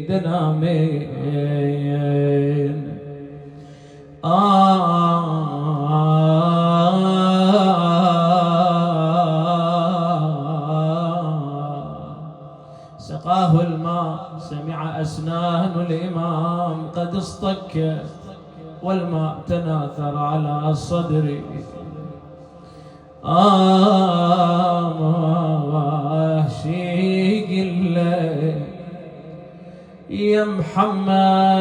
دنامين سقاه الماء سمع أسنان الإمام قد اصطكت والماء تناثر على صدري شيق الليل يا محمد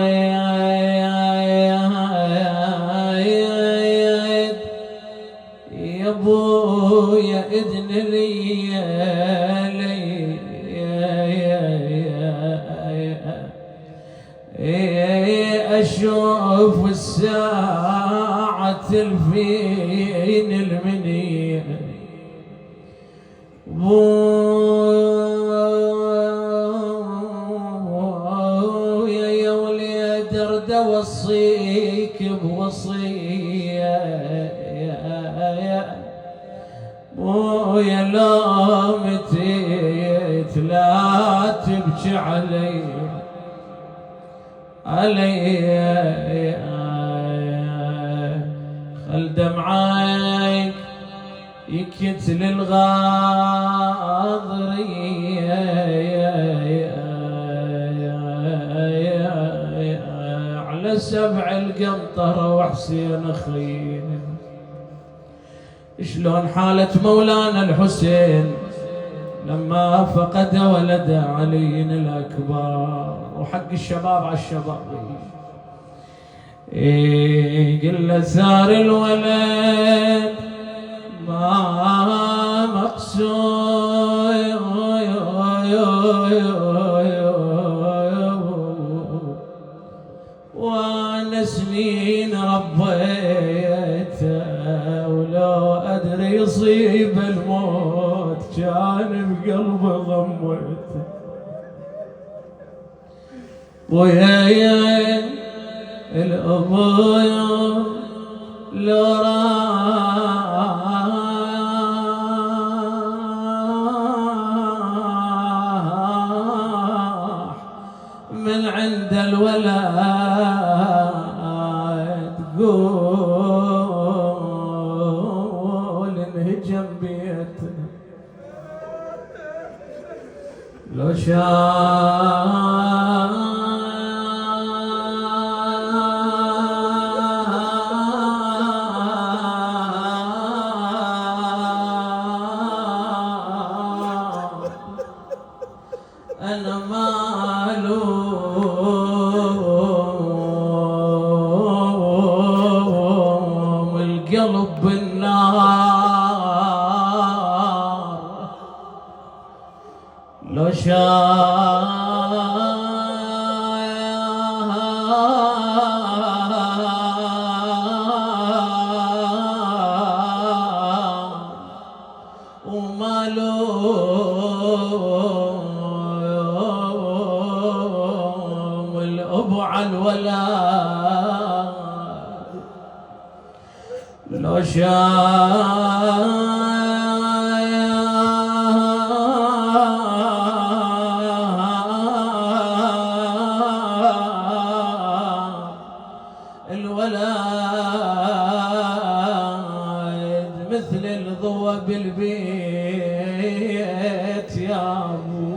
يا ابويا اذن لي اشوف الساعة تلفين المنية يا وليد ارد اوصيك بوصية ويا لو متيت لا تبكي علي خل دمعك يكتل الغاضرية على سبع القنطرة وحسين خير شلون حالة مولانا الحسين لما فقد ولد علي الأكبر وحق الشباب على الشباب قل سار الولد ما مقصود وانا سنين ربيته ولو ادري يصيب الموت كان بقلبي ضمته ويا الأبويا لو راح من عند الولد قول انهجم بيتنا لو أنا معلوم القلب بالنار لو ومالوم الأب عن الولد لو الولد مثل الضوء بالبيت يا ابو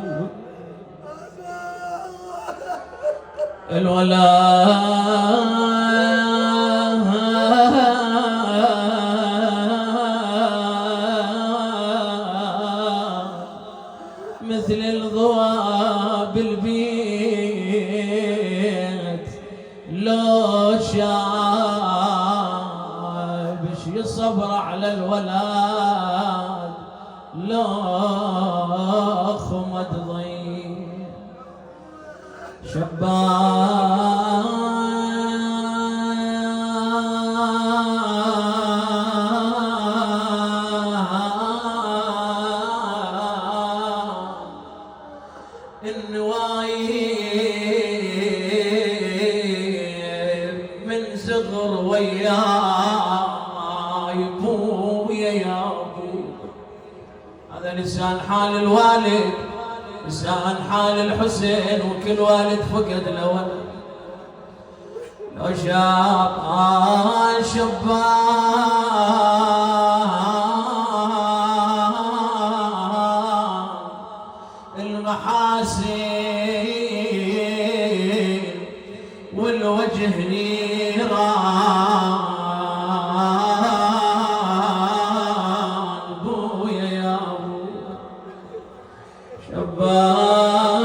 الولد مثل الضوء بالبيت لو شابش يصبر على الولد لو خمد ضيق النوايب من صغر وياي بويا يا ابو هذا لسان حال الوالد لسان حال الحسين وكل والد فقد له ولد. لو شاق شبان المحاسن والوجه نيران بويا يا بويا شبان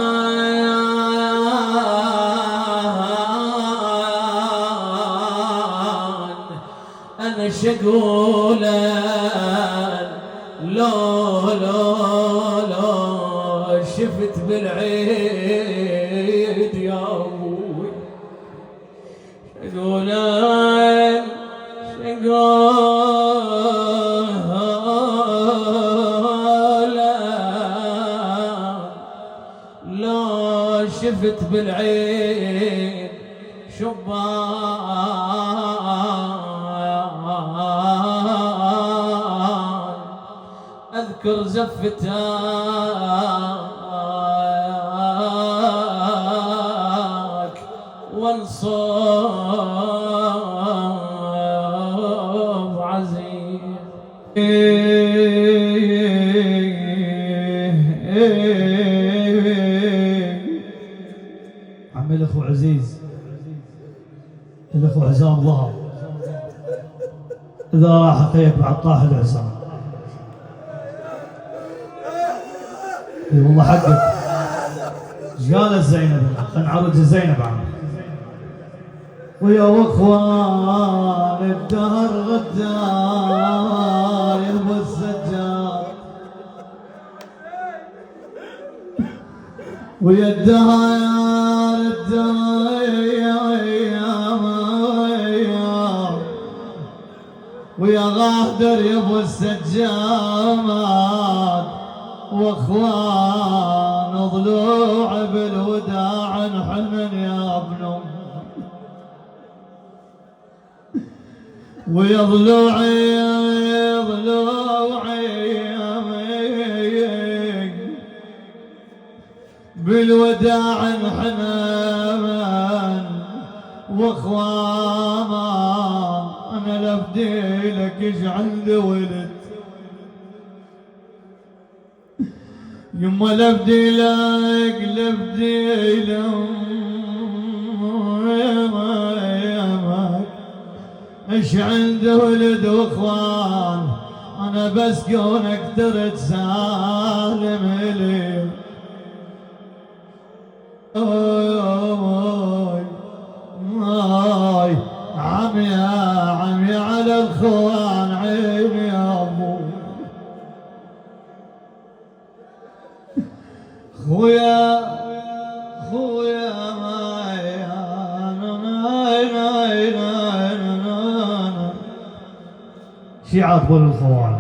انا شقولا لو شفت بالعيد يا ابوي شقولا لو شفت بالعيد شبان اذكر زفتك وانصب عزيز. عمي الاخو عزيز الاخو حسام ظهر اذا راح اخيك بعد طاح الحسام. اي والله حقك. ايش قالت زينب؟ خلينا نعرج زينب عمي. ويا اخوان الدهر غدار يا ابو السجاد ويا الدهر ويا غادر يا ابو السجاد واخوان ضلوع بالوداع نحن يا ابن ويا ضلوعي بالوداع نحن واخوان انا لفدي لك ايش عندي ولد يما لفدي لك ايش عنده ولد واخوان انا بس كونك ترد سالم لي عمي على الخوان عيني يا ابو خويا شيعة طول الخوان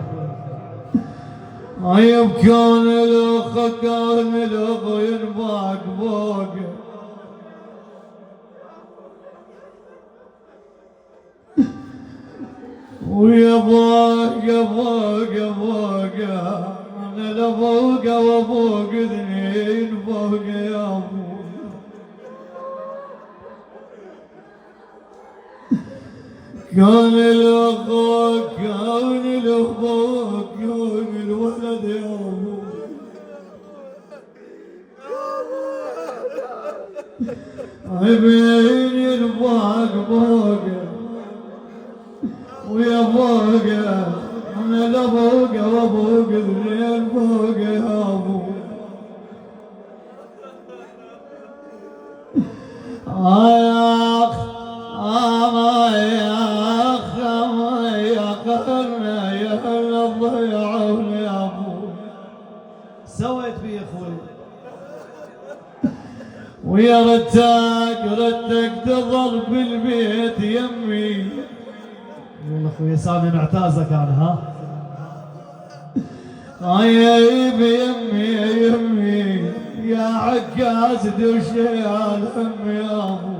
عيب كان الاخ ينباك فوق ويا فوق انا لفوق وفوق اثنين فوق يا ابو كان الاخوك كان الاخوك كان الولد يا ابو عيبين ينفاق فوق ويا فوق انا لفوق وفوق اثنين فوق يا ابو سويت بي اخوي ويا ردك تظل بالبيت يمي والله اخوي سامي معتازك انا طيب يمي يا عكاز دوشي على امي يا ابو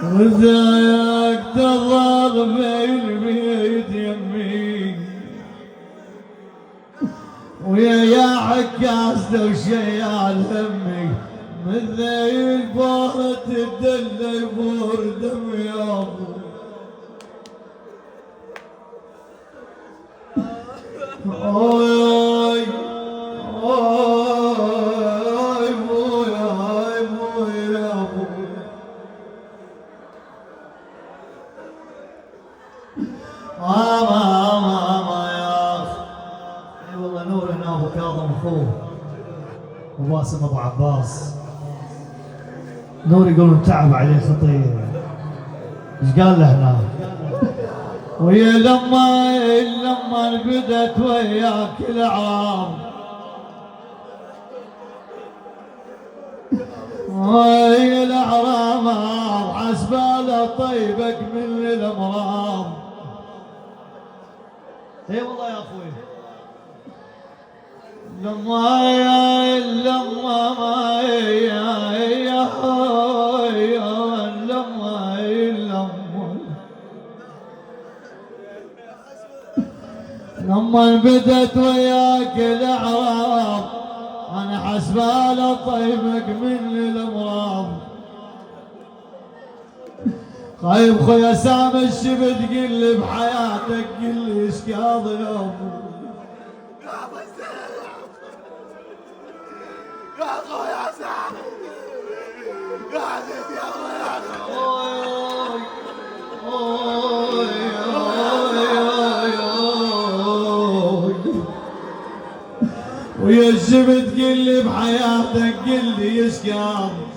وزايك تظل بالبيت يمي ويا عكاز لو شيال همي من ذي البار تدل يبور دم يا ابو اوي اوي بويا بويا بويا ماما يا اخي اي والله نور هنا ابو كاظم اخوه وباسم ابو عباس نور يقولون تعب عليه خطير ايش قال له هناك ويا لما بدت وياك الاعراب ويا الاعراب حسباله طيبك من الامراض اي والله يا اخوي لما بدت وياك الاعراب انا حسباله طيبك من الامراض خايب خويا سام الشبت قل لي بحياتك قل لي ايش قاضي يا ابو يا خويا سام يا عزيز يا خويا ويا الشبت قل لي بحياتك قل لي ايش قاضي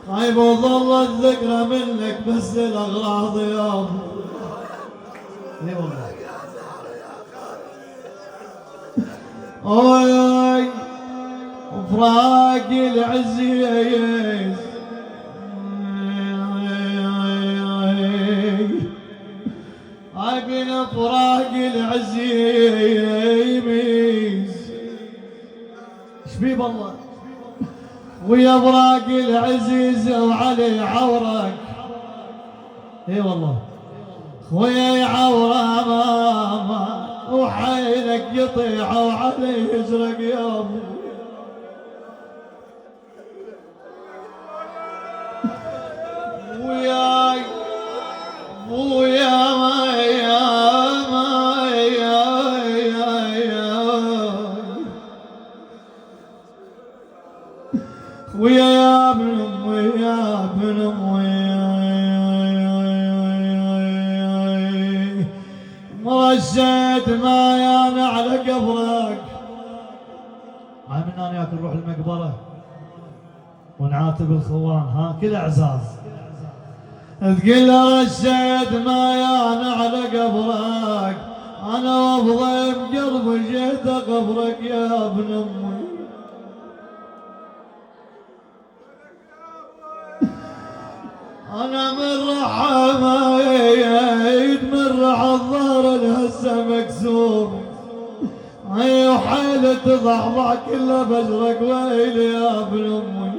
خايب وظلت ذكرى منك بس الاغراض يا ابو اي والله اوي فراق العزيز هاي بين فراق العزيز شبيه بالله ويا براق العزيز وعلي عورك اي والله خويا يعوره ماما وحيلك يطيح وعلي يزرق يا ابو وياي ويا ويا يا ابن امي يا ابن امي مرشيت ما يانا على قبرك هاي من انا ياكل نروح المقبره ونعاتب الخوان ها كل اعزاز تقول رشيت ما يانا على قبرك انا وافضل بقلب جيت قبرك يا ابن امي انا من رحمايد من رح الظهر الهسه مكسور اي وحيلة تضحضح كله بجرك ويلي يا ابن امي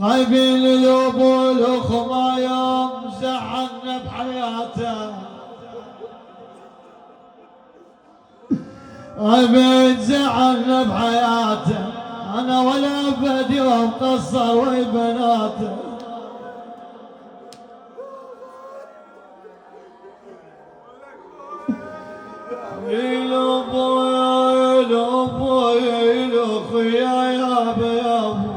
خايفين الابو والاخ ما يوم زعلنا بحياته خايفين زعلنا بحياته انا ولا بد يوم قصر وي بناته الابو يا الابو يا الاخ يا ابو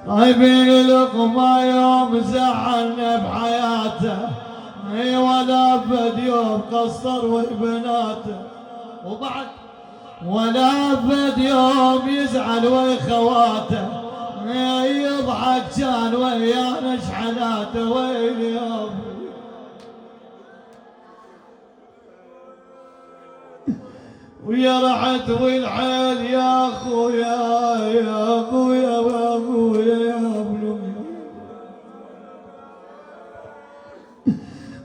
خايفين الاخ يوم زعلنا بحياته اي ولا بد يوم قصر وي بناته وبعد ولا بد يوم يزعل وي خواته يضحك كان ويانا شحناته ويلي يوم ويا رحت والحيل يا اخويا يا اخويا يا اخويا يا ابن امي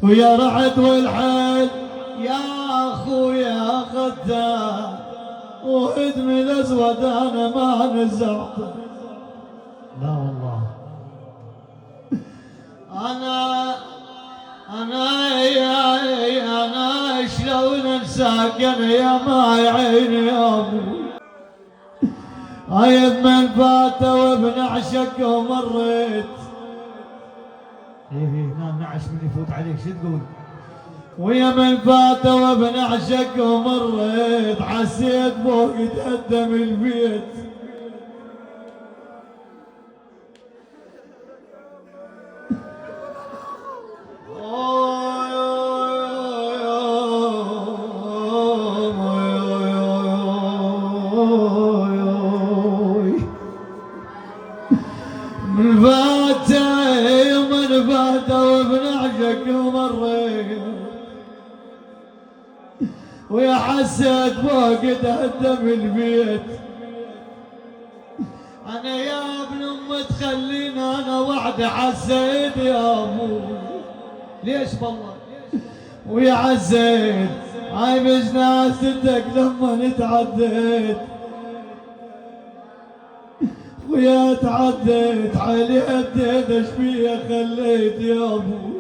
ويا رحت والحيل يا اخويا اخذته وهدم الاسود انا ما نزعته لا والله انا يا وراك انا يا ما عيني يا ابو. هاي من فات وبنعشك ومريت. ايه نعش من يفوت عليك شو تقول؟ ويا من فات وبنعشك ومريت حسيت فوق تهدم البيت. من فات ومن فات وبنعشك ومريت ويا حسيت فوق تهدم البيت. انا يا ابن ام تخلينا انا وحدي حسيت يا ابو. ليش بالله ويا عزيت هاي بجنازتك لما تعديت ويا تعديت حالي اديت ايش فيها خليت يا ابو.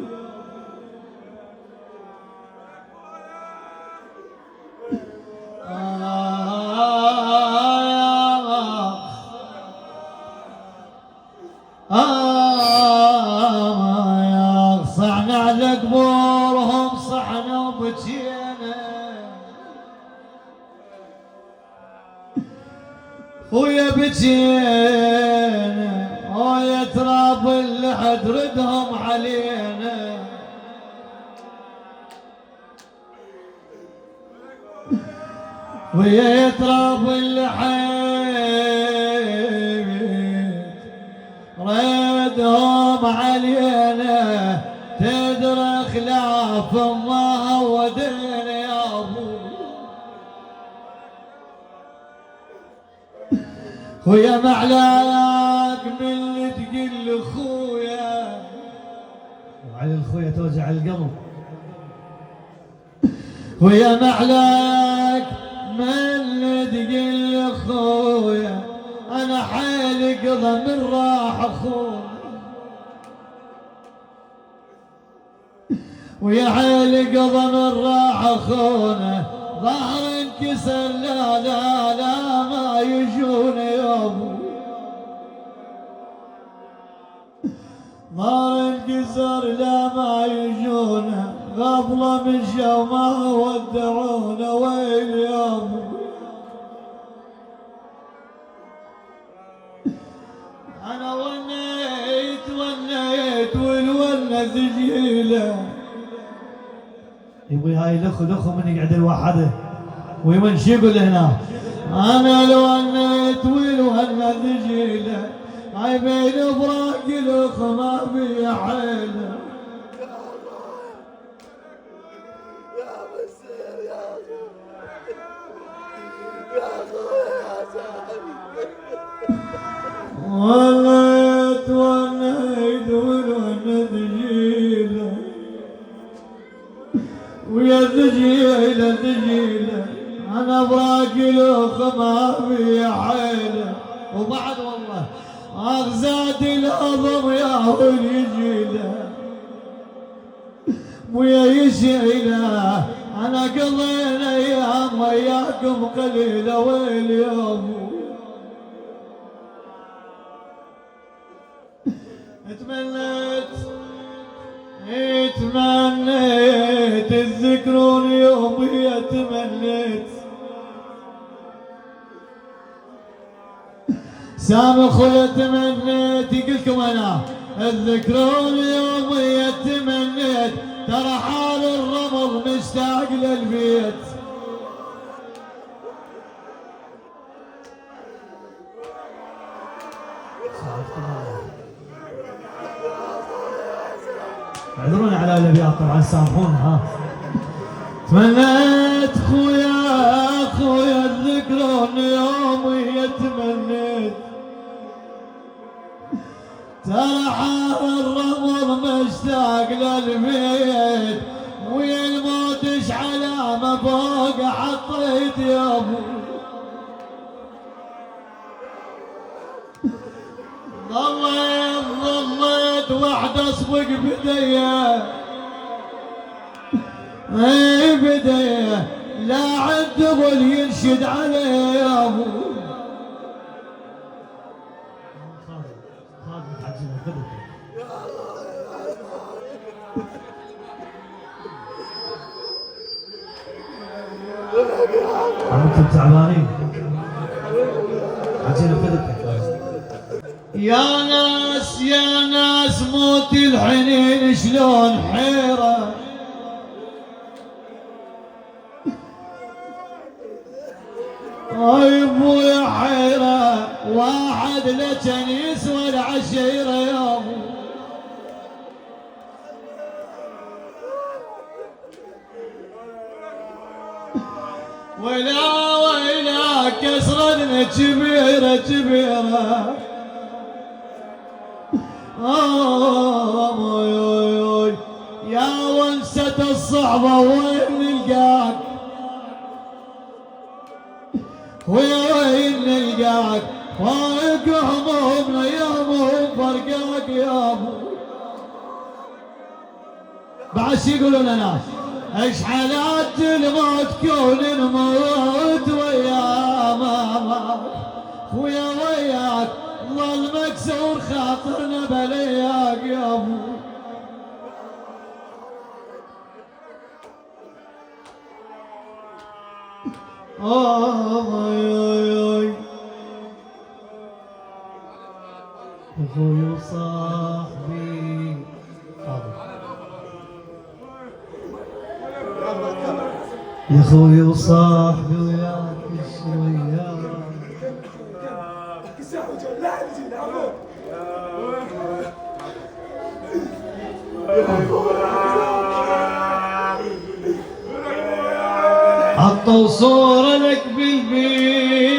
صحنا على قبورهم صحنا وبجينا ويا بجينا ويا تراب اللحد ردهم علينا. ويا تراب اللحد ردهم علينا تدري خلاف ما ودينا يا ابو. ويا معلاك من اللي تقل اخويا وعلى الخويا توجع القلب. ويا معلاك من اللي تقل اخويا انا حالي قضى من راح اخويا. ويا حالي قضى من راح اخونا ظهر انكسر لا لا لا ما يجون يا ابو. ظهر انكسر لا ما يجونا غفله مشى وما ودعونا ويل يا ابو. انا ونيت والونه ثقيله. يبغي هاي الاخ من يقعد الوحده ويمن شو يقول هنا. انا لو ونيت والونه ثقيله هاي بين فراق الاخ ما في حيله. يا بسير يا اخي يا اخوي يا صاحبي. وليت والونه ثقيله ويا ثقيله انا براك الاخ ما في حيله. وبعد والله اغزاد الهضم يا وليجيله ويا يشيله. انا قضينا ايام وياكم قليله ويل يا ابو. تمنيت تذكرون يومي تمنيت سامي خويا تمنيت يقولكم انا تذكرون يومي تمنيت ترى حال الرمض مشتاق للبيت. اعذروني على الابيات طبعا سامحونا. ها تمنيت خويا تذكرون يومي تمنيت ترى حار الرمض مشتاق للبيت ويا الموت ايش علامه فوق حطيت يا ابو. ظليت وحده اصفق بديه بديه لا عد ظل ينشد عليه يا ابو. انتم تعبانين عجينا خذك. يا ناس موت الحنين شلون حيرة. اي ابويا حيرة واحد لجن يسوى العشيرة يا ابو. ولا كسرنا كبيرة كبيرة. يا ونسة الصحبة وين نلقاك. وين نلقاك فارق همومنا يا مو فرقاك يا ابو. بعد شي يقولون لنا ايش حالات الموت كون نموت ويا ماما. خويا وياك ظل مكسور خاطرنا بلياك يا ابو. اخوي وصاحبي يا اخوي وصاحبي وياك الشويات. حطوا صورة لك بالبيت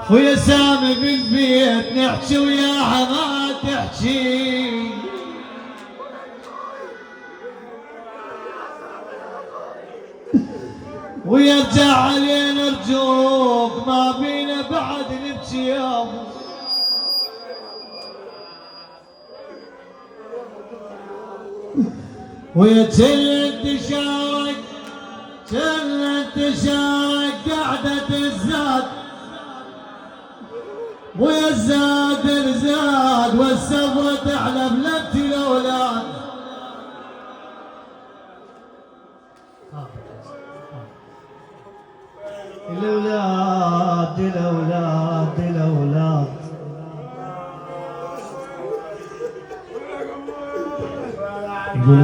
خويا سامي بالبيت نحكي وياها ما تحكي. ويرجع علينا ارجوك ما بينا بعد نبكي يا ابو. ويا جلد شارك قعدة الزاد. ويا الزاد والسفرة تحلى بلبت الاولاد. الاولاد الاولاد الاولاد يقول